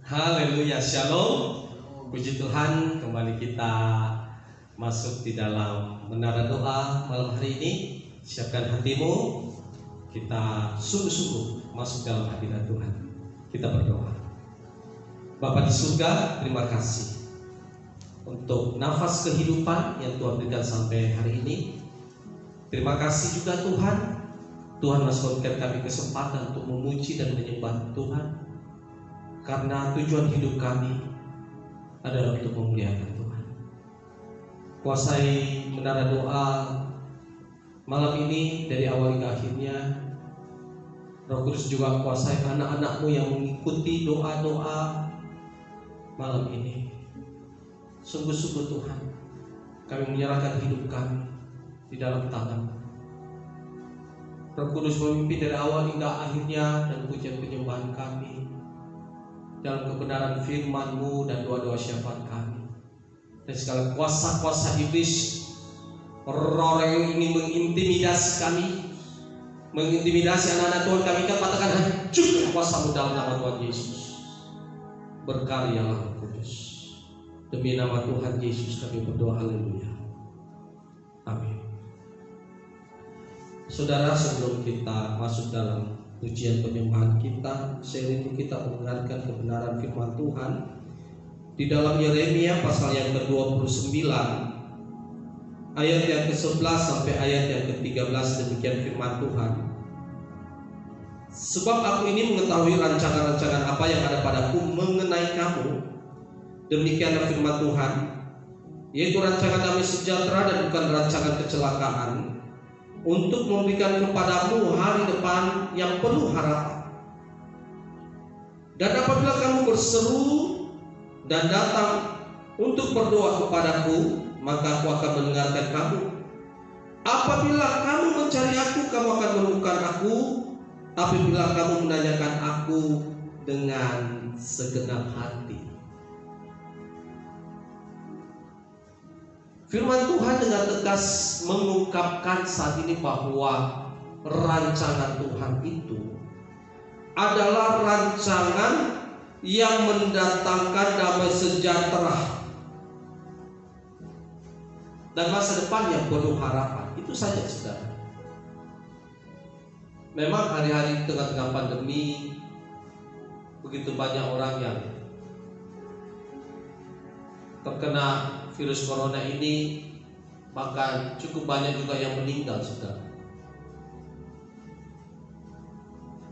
Haleluya, shalom. Puji Tuhan, kembali kita masuk di dalam menara doa malam hari ini. Siapkan hatimu, kita sungguh-sungguh masuk dalam hadirat Tuhan. Kita berdoa. Bapa di surga, terima kasih untuk nafas kehidupan yang Tuhan berikan sampai hari ini. Terima kasih juga Tuhan masih memberikan kami kesempatan untuk memuji dan menyembah Tuhan, karena tujuan hidup kami adalah untuk memuliakan Tuhan. Kuasai menara doa malam ini dari awal hingga akhirnya. Roh Kudus juga kuasai anak-anak-Mu yang mengikuti doa-doa malam ini. Sungguh-sungguh Tuhan, kami menyerahkan hidup kami di dalam tangan-Mu. Roh Kudus memimpin dari awal hingga akhirnya, dan pujian penyembahan kami dalam kebenaran firman-Mu dan doa-doa syafaat kami. Dan segala kuasa-kuasa iblis, roh yang ingin mengintimidasi kami, mengintimidasi anak-anak Tuhan, kami katakan hancur kuasa-Mu dalam nama Tuhan Yesus. Berkaryalah Roh Kudus. Demi nama Tuhan Yesus kami berdoa, haleluya. Amin. Saudara, sebelum kita masuk dalam pujian penyembahan kita, saya rindu kita mendengarkan kebenaran firman Tuhan di dalam Yeremia pasal yang ke-29 ayat yang ke-11 sampai ayat yang ke-13. Demikian firman Tuhan. Sebab aku ini mengetahui rancangan-rancangan apa yang ada padaku mengenai kamu, demikianlah firman Tuhan, yaitu rancangan damai sejahtera dan bukan rancangan kecelakaan, untuk memberikan kepadamu hari depan yang penuh harapan. Dan apabila kamu berseru dan datang untuk berdoa kepadaku, maka aku akan mendengarkan kamu. Apabila kamu mencari aku, kamu akan menemukan aku. Apabila kamu menanyakan aku dengan segenap hati. Firman Tuhan dengan tegas mengungkapkan saat ini bahwa rancangan Tuhan itu adalah rancangan yang mendatangkan damai sejahtera dan masa depan yang penuh harapan. Itu saja, saudara. Memang hari-hari tengah-tengah pandemi, begitu banyak orang yang terkena virus corona ini, bahkan cukup banyak juga yang meninggal, saudara.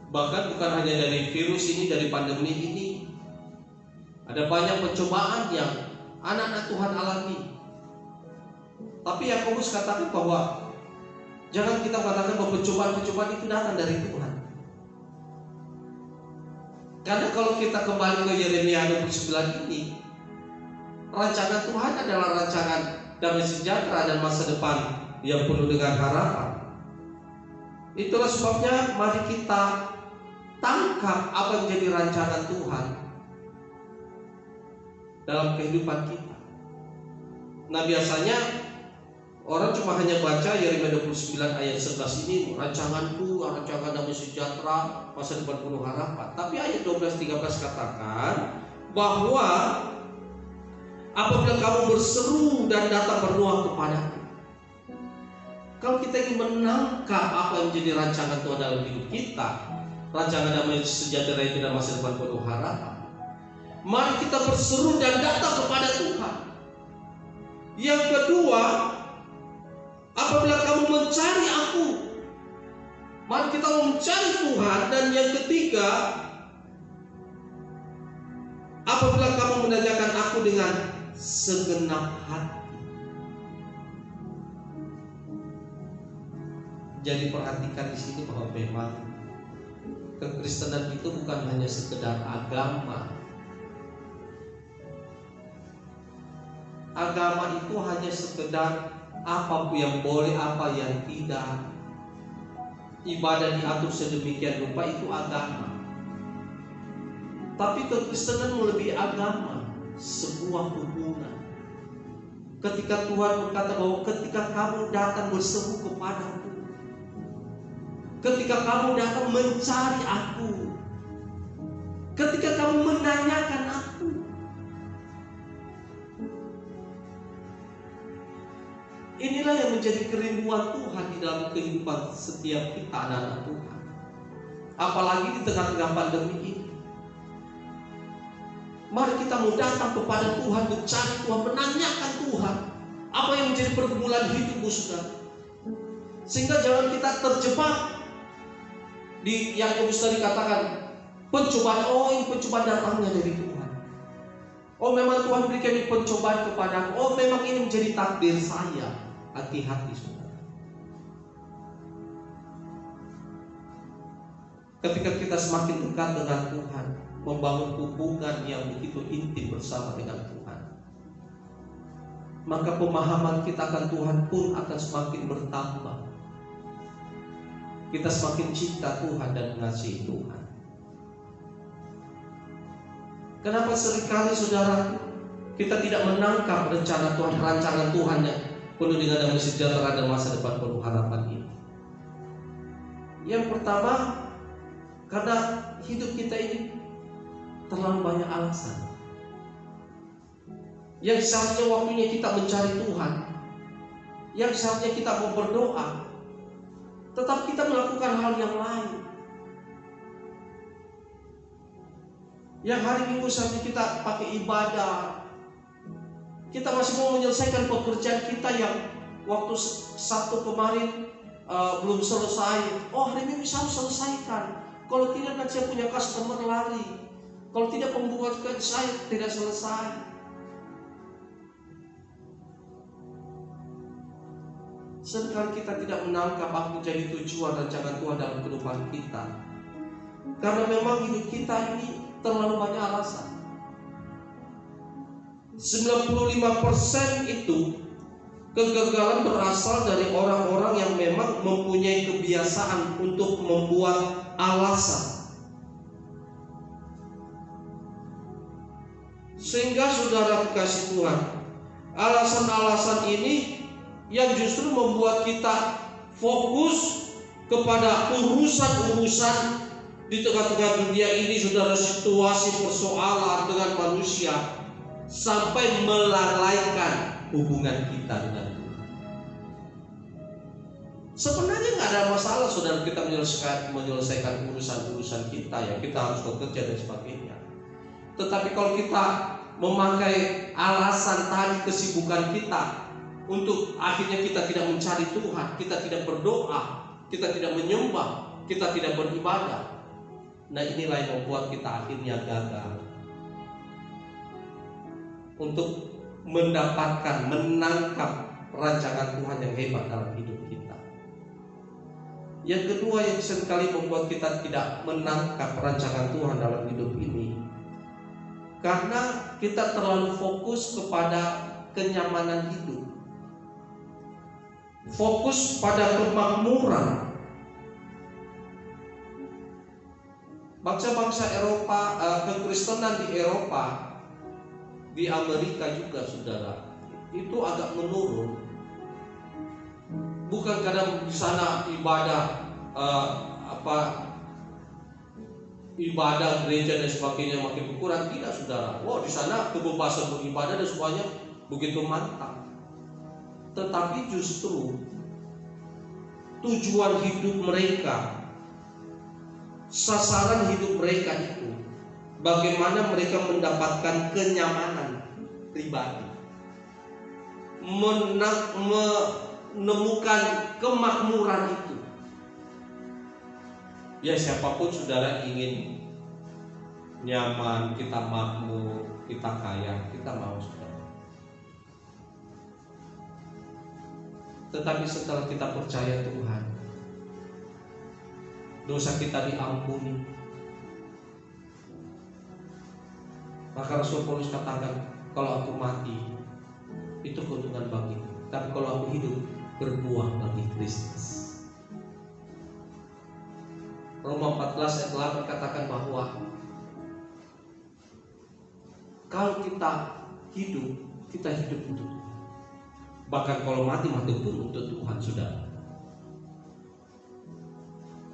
Bahkan bukan hanya dari virus ini, dari pandemi ini, ada banyak pencobaan yang anak-anak Tuhan alami. Tapi Yakobus katakan bahwa jangan kita katakan bahwa pencobaan-pencobaan itu datang dari Tuhan. Karena kalau kita kembali ke Yeremia 29 ini, rancangan Tuhan adalah rancangan damai sejahtera dan masa depan yang penuh dengan harapan. Itulah sebabnya mari kita tangkap apa yang menjadi rancangan Tuhan dalam kehidupan kita. Nah, biasanya orang cuma hanya baca Yeremia 29 ayat 11 ini, rancanganku, rancangan damai sejahtera, masa depan penuh harapan. Tapi ayat 12-13 katakan bahwa apabila kamu berseru dan datang berdoa kepadaku. Kalau kita ingin menangkap apa yang menjadi rancangan Tuhan dalam hidup kita, rancangan damai sejahtera itu dan masa depan penuh harapan, mari kita berseru dan datang kepada Tuhan. Yang kedua, apabila kamu mencari aku, mari kita mencari Tuhan. Dan yang ketiga, apabila kamu menanyakan aku dengan segenap hati. Jadi perhatikan di sini bahwa memang kekristenan itu bukan hanya sekedar agama. Agama itu hanya sekedar apa yang boleh, apa yang tidak. Ibadah diatur sedemikian rupa, itu agama. Tapi kekristenan melebihi agama, sebuah hubungan. Ketika Tuhan berkata bahwa ketika kamu datang berseru kepadaku, ketika kamu datang mencari aku, ketika kamu menanyakan Inilah yang menjadi kerinduan Tuhan di dalam kehidupan setiap kita anak-anak Tuhan. Apalagi di tengah-tengah pandemi ini. Mari kita mau datang kepada Tuhan, mencari Tuhan, menanyakan Tuhan apa yang menjadi pergumulan hidupmu, saudara. Sehingga jangan kita terjebak di yang tadi katakan pencobaan. Oh, ini pencobaan datangnya dari Tuhan. Oh, memang Tuhan berikan ini pencobaan kepadaku. Oh, memang ini menjadi takdir saya. Hati-hati, saudara. Ketika kita semakin dekat dengan Tuhan, membangun hubungan yang begitu intim bersama dengan Tuhan, maka pemahaman kita akan Tuhan pun akan semakin bertambah. Kita semakin cinta Tuhan dan mengasihi Tuhan. Kenapa seringkali, saudara, kita tidak menangkap rencana Tuhan, rancangan Tuhan yang penuh dengan damai sejahtera dan masa depan penuh harapan ini? Yang pertama, karena hidup kita ini terlalu banyak alasan. Yang seharusnya waktunya kita mencari Tuhan, yang seharusnya kita mau berdoa, tetap kita melakukan hal yang lain. Yang hari Minggu seharusnya kita pakai ibadah, kita masih mau menyelesaikan pekerjaan kita yang waktu Sabtu kemarin belum selesai. Oh, hari Minggu harus selesaikan. Kalau tidak nanti saya punya customer lari. Kalau tidak pembuatan saya tidak selesai. Seringkali kita tidak menangkap apa menjadi tujuan rancangan Tuhan dalam kehidupan kita. Karena memang hidup kita ini terlalu banyak alasan. 95% itu kegagalan berasal dari orang-orang yang memang mempunyai kebiasaan untuk membuat alasan. Sehingga saudara kasih Tuhan, alasan-alasan ini yang justru membuat kita fokus kepada urusan-urusan di tengah-tengah dunia ini, saudara, situasi persoalan dengan manusia, sampai melalaikan hubungan kita dengan Tuhan. Sebenarnya nggak ada masalah, saudara, kita menyelesaikan urusan-urusan kita, ya kita harus bekerja dan sebagainya. Tetapi kalau kita memakai alasan tadi kesibukan kita untuk akhirnya kita tidak mencari Tuhan, kita tidak berdoa, kita tidak menyembah, kita tidak beribadah, nah inilah yang membuat kita akhirnya gagal untuk mendapatkan, menangkap rancangan Tuhan yang hebat dalam hidup kita. Yang kedua yang seringkali membuat kita tidak menangkap rancangan Tuhan dalam hidup ini, karena kita terlalu fokus kepada kenyamanan hidup, fokus pada kemakmuran. Bangsa-bangsa Eropa, kekristenan di Eropa, di Amerika juga, saudara, itu agak menurun. Bukan karena di sana ibadah ibadah gereja dan sebagainya makin berkurang, tidak, saudara. Wow, di sana kebebasan beribadah dan semuanya begitu mantap. Tetapi justru tujuan hidup mereka, sasaran hidup mereka itu bagaimana mereka mendapatkan kenyamanan pribadi, menemukan kemakmuran itu. Ya, siapapun, saudara, ingin nyaman, kita makmur, kita kaya, kita mau, saudara. Tetapi setelah kita percaya Tuhan, dosa kita diampuni, maka Rasul Paulus katakan, kalau aku mati itu keuntungan bagiku, tapi kalau aku hidup berbuah bagi Kristus. Roma 14 ayat 8 katakan bahwa kalau kita hidup untuk Tuhan. Bahkan kalau mati pun untuk Tuhan, saudara.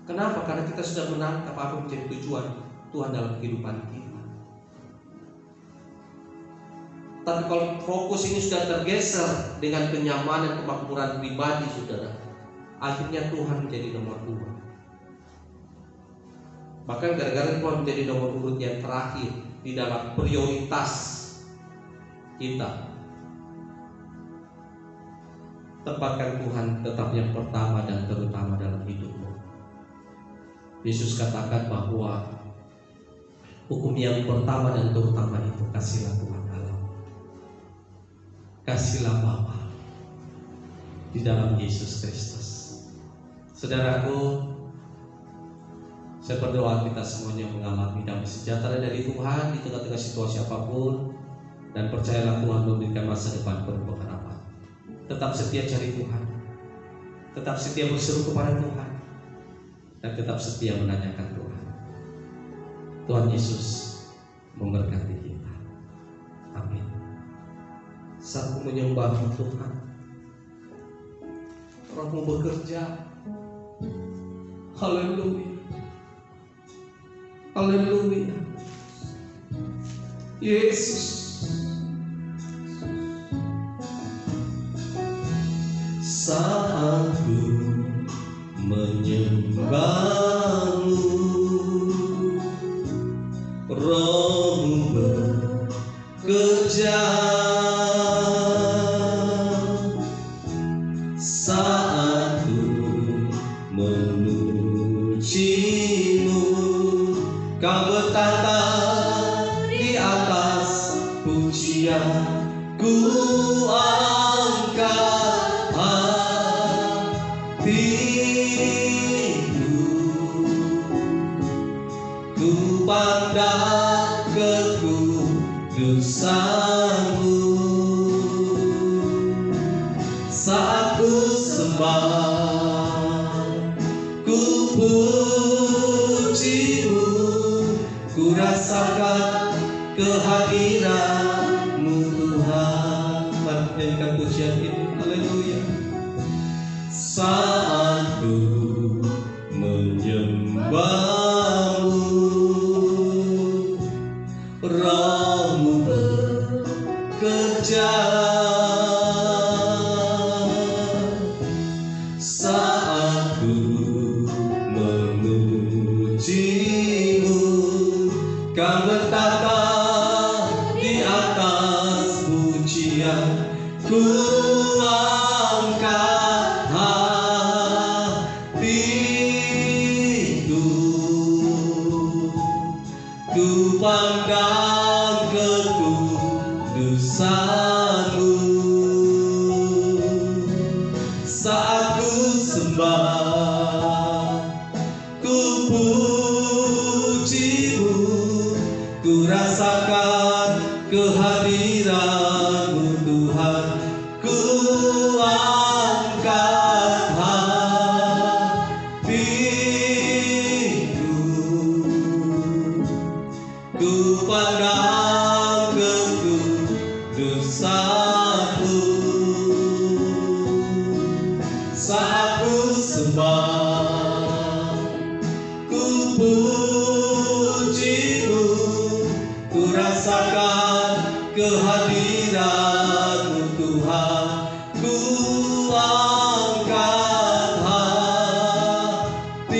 Kenapa? Karena kita sudah menangkap apa menjadi tujuan Tuhan dalam kehidupan kita. Tapi kalau fokus ini sudah tergeser dengan kenyamanan, kemakmuran pribadi, saudara, akhirnya Tuhan menjadi nomor 2. Bahkan gara-gara Tuhan menjadi nomor urut yang terakhir di dalam prioritas kita, tempatkan Tuhan tetap yang pertama dan terutama dalam hidupmu. Yesus katakan bahwa hukum yang pertama dan terutama itu kasihlah Tuhan Allah, kasihlah Bapa di dalam Yesus Kristus. Saudaraku, saya berdoa kita semuanya mengalami damai sejahtera dari Tuhan di tengah-tengah situasi apapun, dan percayalah Tuhan memberikan masa depan penuh pengharapan. Tetap setia cari Tuhan, tetap setia berseru kepada Tuhan, dan tetap setia menanyakan Tuhan. Tuhan Yesus memberkati kita. Amin. Saat menyembah Tuhan, Rohmu bekerja. Haleluya, haleluya. Yesus, saat ku menyembah-Mu, Roh-Mu bekerja. Saat ku memuji-Mu, Kau bertata di atas pujian. Ku angkat hatiku, ku pandang kekudusan-Mu. Saat ku sembah, ku puji-Mu, ku rasakan kehadiran-Mu Tuhan. Mari nyanyikan pujian ini. Haleluya. Saat ku menyembah-Mu, Roh-Mu bekerja. Saat ku memuji-Mu, Kau bertata di atas pujian. Ku angkat hatiku, ku pandang kekudusan-Mu. Saat ku sembah, ku puji-Mu, ku rasakan kehadiran-Mu Tuhan. Ku angkat hatiku, ku pandang kekudusan-Mu. Saat ku sembah, ku puji-Mu, ku rasakan kehadiran-Mu Tuhan. Ku angkat hatiku,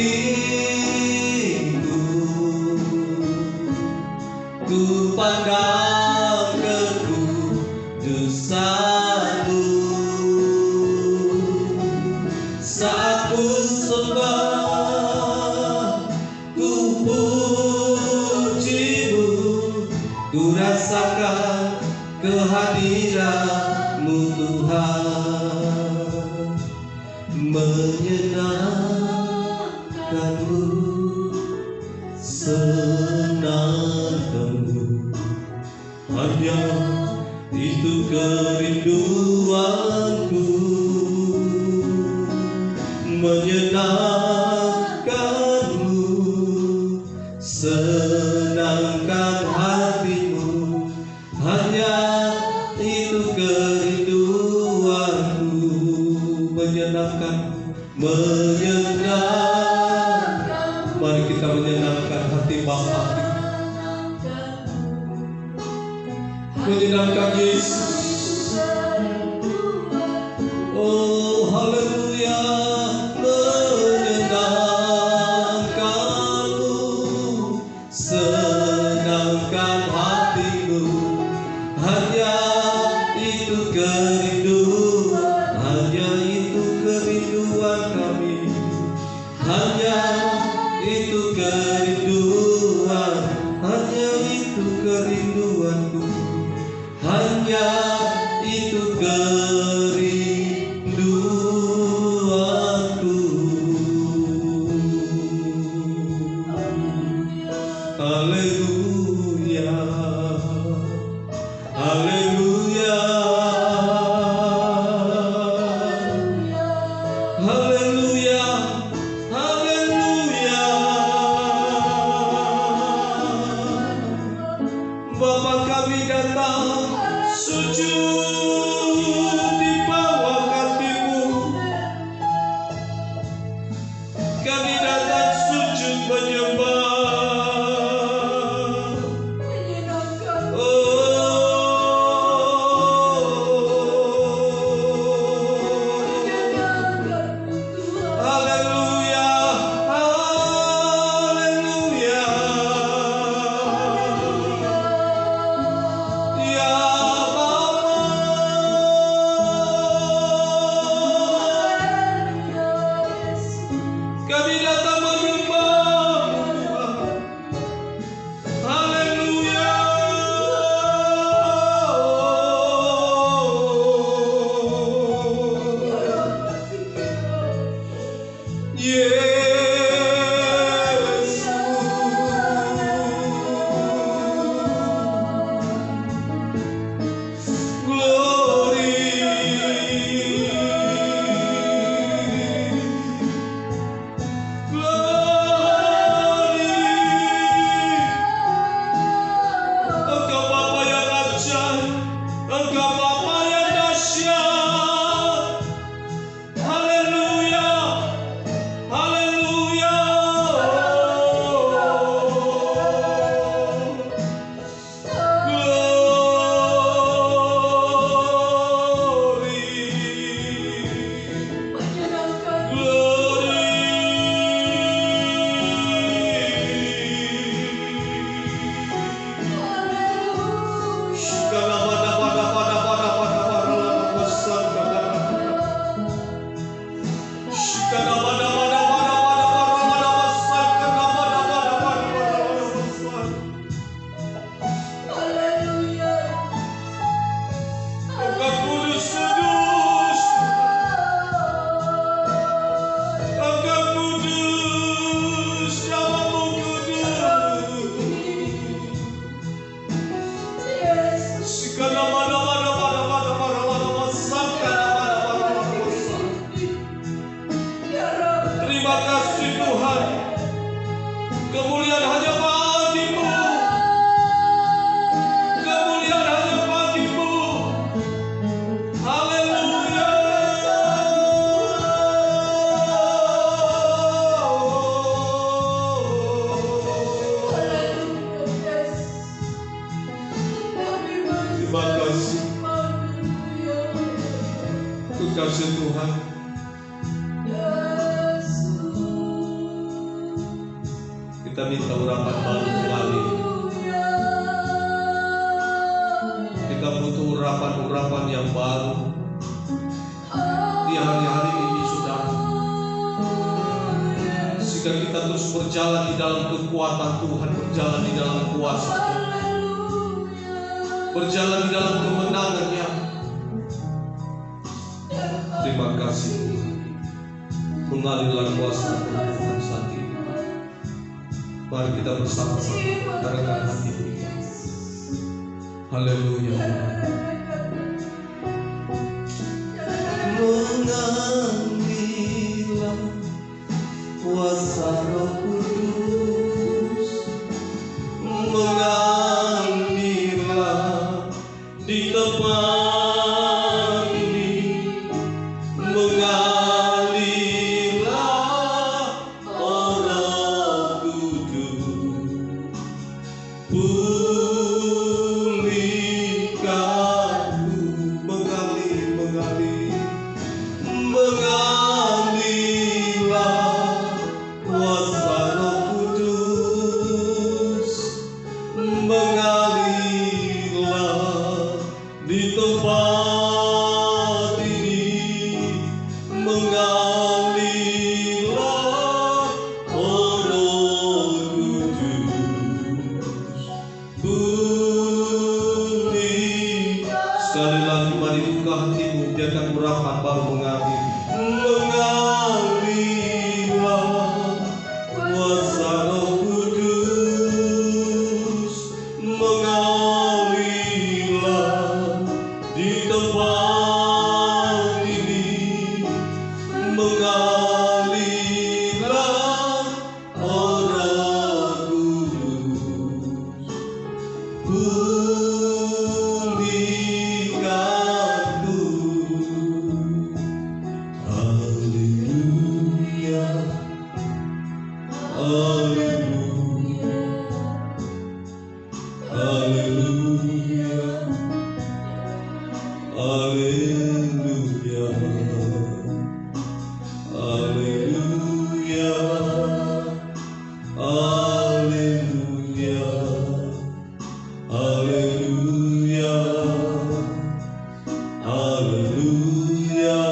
ku pandang kekudusan-Mu. Saat ku sembah, ku puji-Mu, ku rasakan kehadiran-Mu Tuhan. Menyenangkan-Mu, senangkan-Mu, hanya itu kerinduanku. Menyenangkan-Mu, senangkan hatimu, hanya itu kerinduanku. Menyenangkan, menyenangkan. Mari kita menyenangkan hati Bapa. menyenangkan Yesus. Oh haleluya, menyenangkanmu, senangkan hatimu, hanya itu kerinduan, hanya itu kerinduan kami, hanya itu kerinduan, hanya itu kerinduanku, hanya itu kerinduanku. Haleluya, haleluya, haleluya, haleluya. Bapa, kami datang sujud di bawah kaki-Mu. Kami datang sujud menyembah. Haleluya, haleluya. Ya Bapa, kami datang menyembah-Mu Tuhan. Haleluya. Yesus, glory, glory. Engkau Bapa yang ajaib, Engkau Bapa yang dahsyat. Haleluya, haleluya. Engkau kudus, kudus. Engkau kudus, namamu kudus. Terima kasih Tuhan, kemuliaan hanya bagi-Mu, kemuliaan hanya bagi-Mu. Haleluya. Terima kasih, kekasih Tuhan. Kita minta urapan baru kembali. Kita butuh urapan-urapan yang baru di hari-hari ini, Saudara. Sehingga kita terus berjalan di dalam kekuatan Tuhan, berjalan di dalam kuasa Tuhan, berjalan di dalam kemenangan-Nya. Terima kasih Tuhan. Mengalirlah kuasa Tuhan saat ini. Mari kita bersama-sama karena hati kita. Haleluya. Mengambillah kuasa Roh Kudus, mengambillah di tempat ini, mengalirlah Roh Kudus, pulihkan mengalir buka hatimu, biarkan urapan baru mengalir. Mengalirlah kuasa Roh Kudus, mengalirlah di tempat ini, mengalirlah Roh Kudus, pulihkanku. Haleluya, haleluya, haleluya, haleluya, haleluya, haleluya, haleluya, haleluya.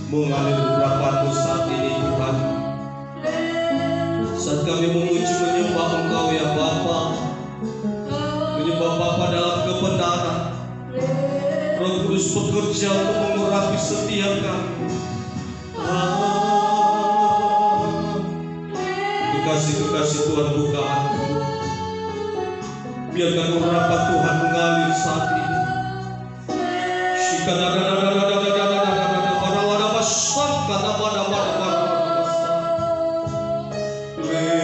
Mengalir urapanmu saat ini Tuhan. Saat kami memuji menyembah Engkau ya Bapa, menyembah Bapa dalam kebenaran. Roh Kudus bekerja untuk mengurapi setiap kami. Kekasih-kekasih Tuhan buka hati. Biarkan urapan Tuhan mengalir saat ini.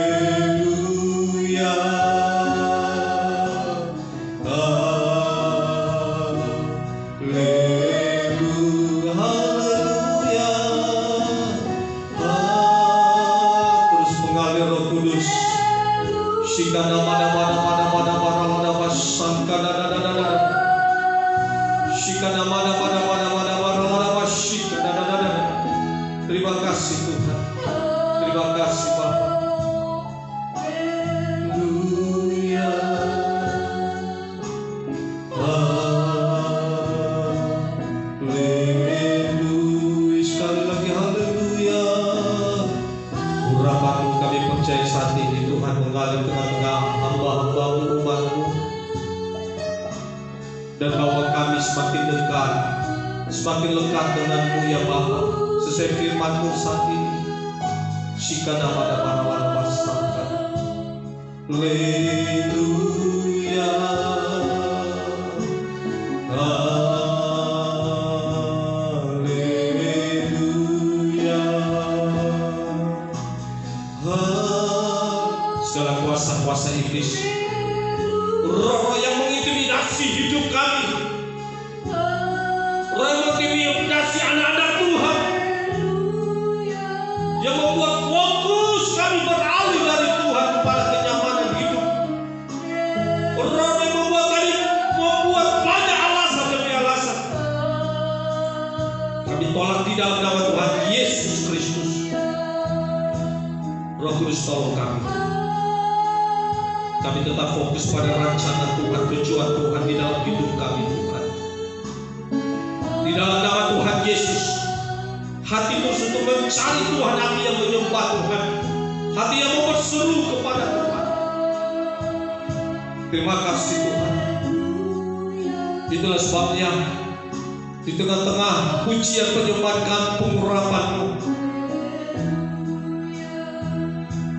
Haleluya, haleluya, terus mengalir Roh Kudus. Terima kasih Tuhan, terima kasih Bapa. Haleluya, haleluya, sekali lagi haleluya. Urapan-Mu kami percaya saat ini Tuhan mengalir tengah-tengah hamba-hamba-Mu, umat-Mu, dan bawa kami semakin dekat, semakin lekat dengan-Mu ya Bapa. Sesuai firman-Mu saat ini. Haleluya, haleluya, segala kuasa-kuasa iblis, roh yang mengintimidasi hidup kami, roh yang mengintimidasi anak-anak Tuhan, yang membuat fokus kami beralih dari Tuhan kepada kenyamanan hidup. Roh yang membuat kami membuat banyak alasan demi alasan. Kami tolak di dalam nama Tuhan Yesus Kristus. Roh Kudus tolong kami. Kami tetap fokus pada rancangan Tuhan, tujuan Tuhan di dalam hidup kami Tuhan. Di dalam nama Tuhan Yesus. Hati terus untuk mencari Tuhan, hati yang menyembah Tuhan, hati yang mau berseru kepada Tuhan. Terima kasih Tuhan. Itulah sebabnya di tengah-tengah pujian penyembahan kami, pengurapan-Mu,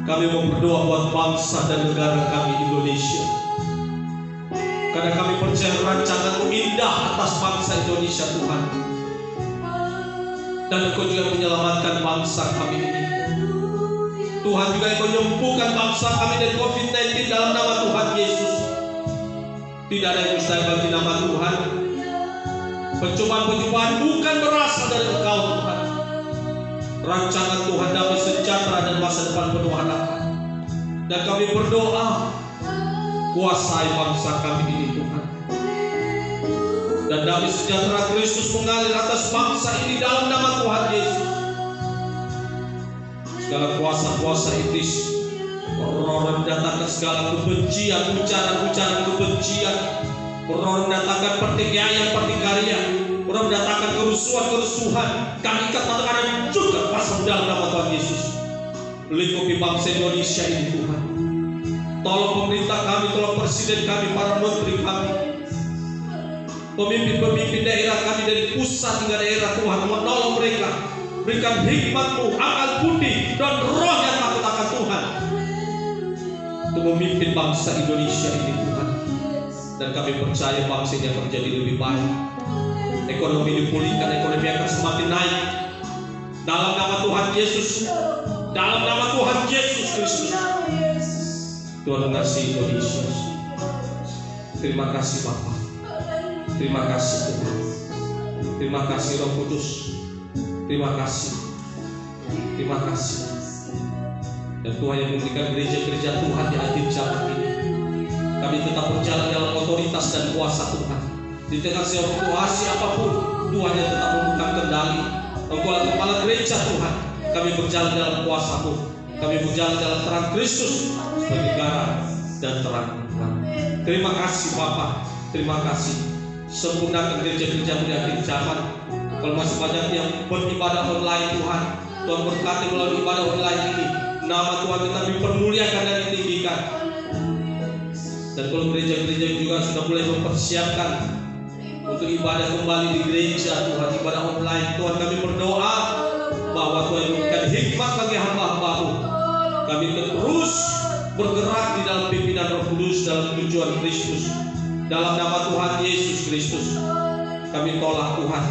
kami mau berdoa buat bangsa dan negara kami Indonesia. Karena kami percaya rancangan-Mu indah atas bangsa Indonesia Tuhan. Dan Engkau juga menyelamatkan bangsa kami ini. Tuhan juga yang menyembuhkan bangsa kami dari COVID-19 dalam nama Tuhan Yesus. Tidak ada yang mustahil bagi nama Tuhan. Percobaan-percobaan bukan berasal dari Engkau Tuhan. Rancangan Tuhan damai sejahtera dan masa depan penuh harapan. Dan kami berdoa, kuasai bangsa kami ini Tuhan. Dan damai sejahtera Kristus mengalir atas bangsa ini dalam nama Tuhan Yesus. Segala kuasa-kuasa iblis, roh mendatangkan segala kebencian, ucapan-ucapan kebencian, Roh mendatangkan pertikaian, pertikaian. Roh mendatangkan kerusuhan. Kami ikat tatakan juga pasang dalam nama Tuhan Yesus. Lingkupi bangsa Indonesia ini Tuhan. Tolong pemerintah kami, tolong presiden kami, para menteri kami, pemimpin-pemimpin daerah kami dari pusat hingga daerah Tuhan, menolong mereka. Berikan hikmat-Mu, akal budi, dan roh yang takut akan Tuhan untuk memimpin bangsa Indonesia ini Tuhan. Dan kami percaya bangsa ini akan menjadi lebih baik. Ekonomi dipulihkan, ekonomi akan semakin naik. Dalam nama Tuhan Yesus, dalam nama Tuhan Yesus Kristus. Tuhan mengasihi Indonesia. Terima kasih Bapa. Terima kasih Tuhan. Terima kasih Roh Kudus. Terima kasih. Terima kasih. Dan Tuhan yang memberikan gereja-gereja Tuhan di akhir zaman ini. Kami tetap berjalan dalam otoritas dan kuasa Tuhan. Di tengah situasi apapun, Tuhan yang tetap memegang kendali. Engkau adalah kepala gereja Tuhan. Kami berjalan dalam kuasa-Mu. Kami berjalan dalam terang Kristus sebagai garam dan terang Tuhan. Terima kasih Bapa. Terima kasih. Sempurnakan gereja-gereja di akhir zaman. Kalau masih banyak yang beribadah online Tuhan, Tuhan berkati melalui ibadah online ini. Nama Tuhan tetap dipermuliakan dan ditinggikan. Dan kalau gereja-gereja juga sudah mulai mempersiapkan untuk ibadah kembali di gereja Tuhan, ibadah online, Tuhan kami berdoa bahwa Tuhan memberikan hikmat bagi hamba-hamba-Mu. Kami terus bergerak di dalam pimpinan Roh Kudus dalam tujuan Kristus. Dalam nama Tuhan Yesus Kristus, kami tolak Tuhan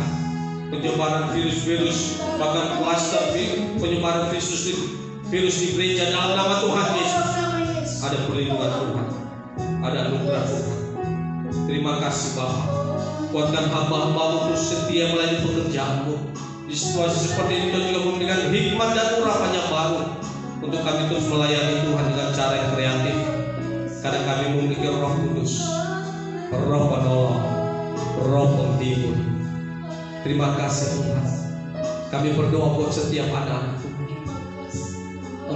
penyebaran virus-virus, bahkan kluster penyebaran virus di gereja. Dalam nama Tuhan Yesus, ada perlindungan Tuhan, ada anugerah Tuhan. Terima kasih Bapa. Kuatkan hamba-hamba-Mu terus setia melayani pekerjaan-Mu. Di situasi seperti ini Tuhan juga memberikan hikmat dan urapan yang baru untuk kami terus melayani Tuhan dengan cara yang kreatif. Karena kami memiliki Roh Kudus, Roh penolong, Roh penghibur. Terima kasih Tuhan. Kami berdoa buat setiap anak Tuhan.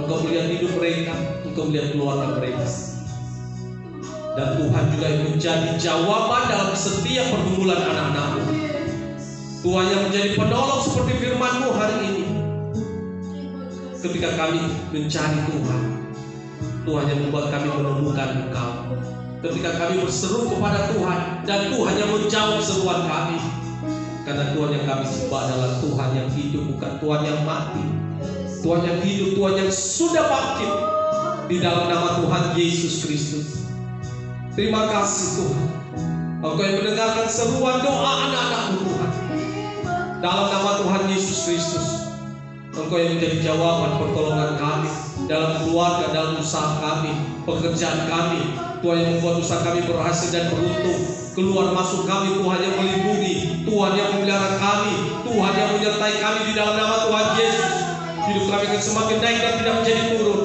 Engkau melihat hidup mereka, Engkau melihat keluarga mereka. Dan Tuhan juga yang menjadi jawaban dalam setiap pergumulan anak-anak-Mu. Tuhan yang menjadi penolong seperti firman-Mu hari ini. Ketika kami mencari Tuhan, Tuhan yang membuat kami menemukan Engkau. Ketika kami berseru kepada Tuhan, dan Tuhan yang menjawab seruan kami. Karena Tuhan yang kami sembah adalah Tuhan yang hidup, bukan Tuhan yang mati. Tuhan yang hidup, Tuhan yang sudah bangkit. Di dalam nama Tuhan Yesus Kristus. Terima kasih Tuhan. Engkau yang mendengarkan seruan doa anak-anak-Mu Tuhan. Dalam nama Tuhan Yesus Kristus, Engkau yang menjadi jawaban pertolongan kami dalam keluarga, dalam usaha kami, pekerjaan kami. Tuhan yang membuat usaha kami berhasil dan beruntung. Keluar masuk kami, Tuhan yang melindungi, Tuhan yang memelihara kami, Tuhan yang menyertai kami di dalam nama Tuhan Yesus. Hidup kami akan semakin naik dan tidak menjadi turun.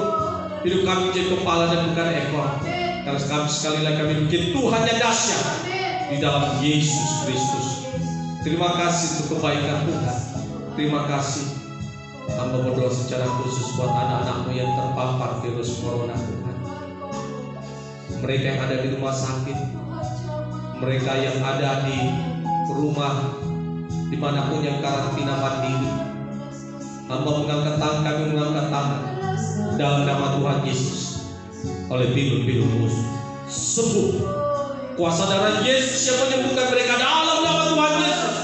Hidup kami menjadi kepala dan bukan ekor. Karena kami sekali lagi kami bikin Tuhan yang dahsyat di dalam Yesus Kristus. Terima kasih untuk kebaikan Tuhan. Terima kasih. Hamba berdoa secara khusus buat anak-anak-Mu yang terpapar virus corona Tuhan. Mereka yang ada di rumah sakit, mereka yang ada di rumah dimanapun yang karantina mandiri. Hamba mengangkat tangan, kami mengangkat tangan dalam nama Tuhan Yesus. Oleh pilur-pilur sembuh. Kuasa darah Yesus yang menyembuhkan mereka dalam nama Tuhan Yesus.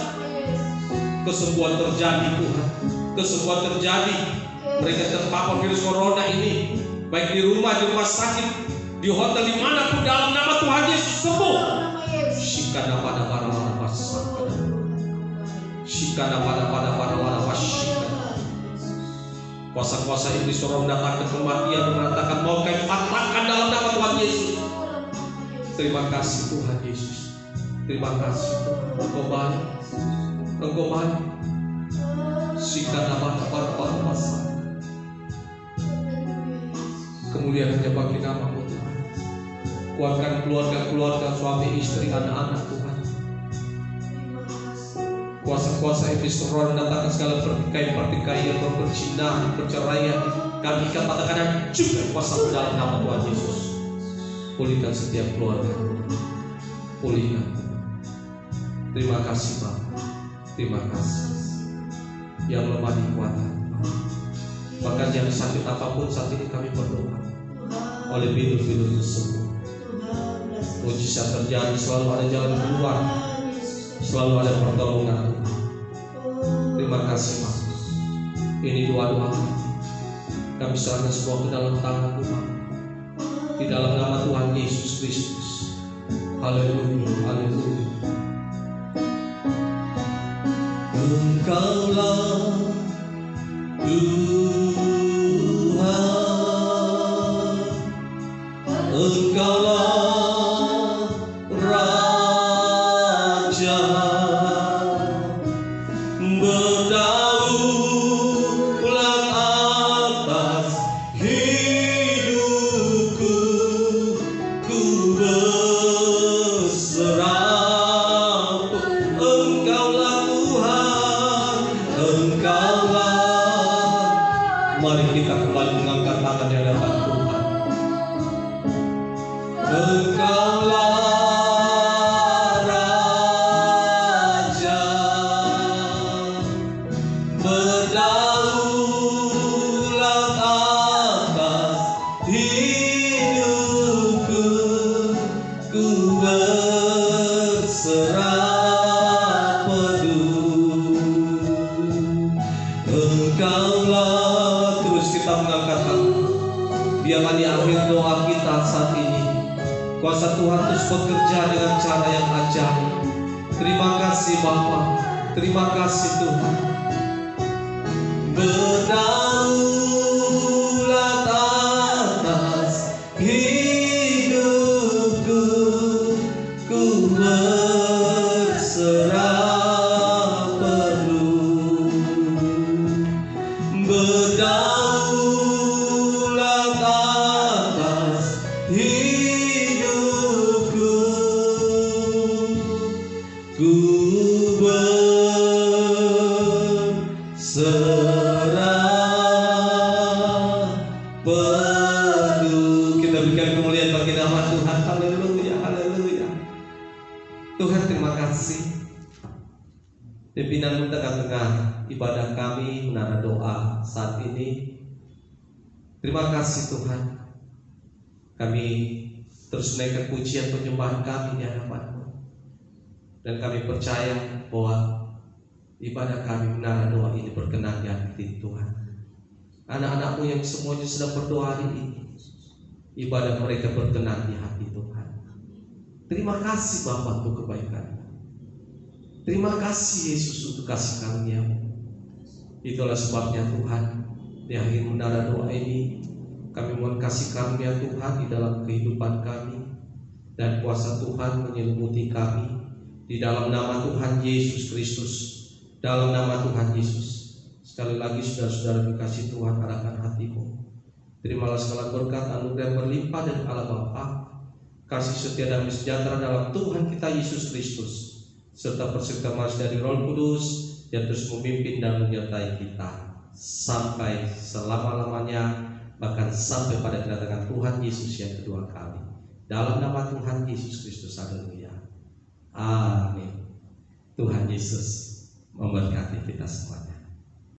Kesembuhan terjadi Tuhan. Kesembuhan terjadi. Mereka terpapar virus corona ini, baik di rumah sakit, di hotel, dimanapun, dalam nama Tuhan Yesus sembuh. Shikana pada pasang. Shikana pada pasang. Kuasa-kuasa iblis roh mendatangkan kematian, mengatakan mau kami patahkan dalam nama Tuhan Yesus. Terima kasih Tuhan Yesus. Terima kasih Tuhan. Engkau baik. Engkau baik. Shikana pada pasang. Kemuliaan hanya bagi nama-Mu Tuhan. Kuatkan keluarga-keluarga, suami, istri, anak-anak Tuhan. Kuasa-kuasa iblis roh mendatangkan segala pertikaian, perzinahan, perceraian. Kami ikat katakan juga kuasa dalam nama Tuhan Yesus. Pulihkan setiap keluarga. pulihkan. Terima kasih Bapa, terima kasih. Yang lemah dikuatkan, bahkan yang sakit apapun saat ini kami berdoa, oleh bidul-bidul itu sembuh. Mujizat terjadi, selalu ada jalan keluar, selalu ada pertolongan. Terima kasih Pak. Ini doa-doa kami serahkan semua ke dalam tangan Tuhan, di dalam nama Tuhan Yesus Kristus. Haleluya, haleluya. Engkaulah Tuhan, Engkaulah Raja, berdaulat atas hidupku, ku berserah. Engkaulah Tuhan, Engkaulah. Mari kita kembali mengangkat tangan di hadapan Tuhan. Engkaulah Raja, berdaulat atas hidupku, ku berserah penuh. Engkaulah, terus kita mengangkat tangan. Biarlah di akhir doa kita saat ini, kuasa Tuhan terus bekerja dengan cara yang ajaib. Terima kasih Bapa, terima kasih Tuhan. Berdaulat atas hidupku, ku berserah penuh. Berdaulat atas hidupku, ku berserah penuh. Kita berikan kemuliaan bagi nama Tuhan. Haleluya, haleluya. Tuhan, terima kasih pimpinan tengah-tengah ibadah kami menara doa saat ini. Terima kasih Tuhan, kami terus menaikkan pujian penyembahan kami di hadapan-Mu, dan kami percaya bahwa ibadah kami menara doa ini berkenan di hati Tuhan. Anak-anak-Mu yang semuanya sedang berdoa hari ini, ibadah mereka berkenan di hati Tuhan. Terima kasih Bapa untuk kebaikan. Terima kasih Yesus untuk kasih karunia-Mu. Itulah sebabnya Tuhan, di akhir menara doa ini kami mohon kasih karunia Tuhan di dalam kehidupan kami, dan kuasa Tuhan menyelimuti kami. Di dalam nama Tuhan Yesus Kristus, dalam nama Tuhan Yesus. Sekali lagi saudara-saudara dikasih Tuhan, arahkan hatimu. Terimalah segala berkat anugerah berlimpah dari Allah Bapa, kasih setia dan sejahtera dalam Tuhan kita Yesus Kristus, serta persertaan dari Roh Kudus yang terus memimpin dan menyertai kita sampai selama-lamanya, bahkan sampai pada kedatangan Tuhan Yesus yang kedua kali. Dalam nama Tuhan Yesus Kristus, haleluya, amin. Tuhan Yesus memberkati kita semuanya.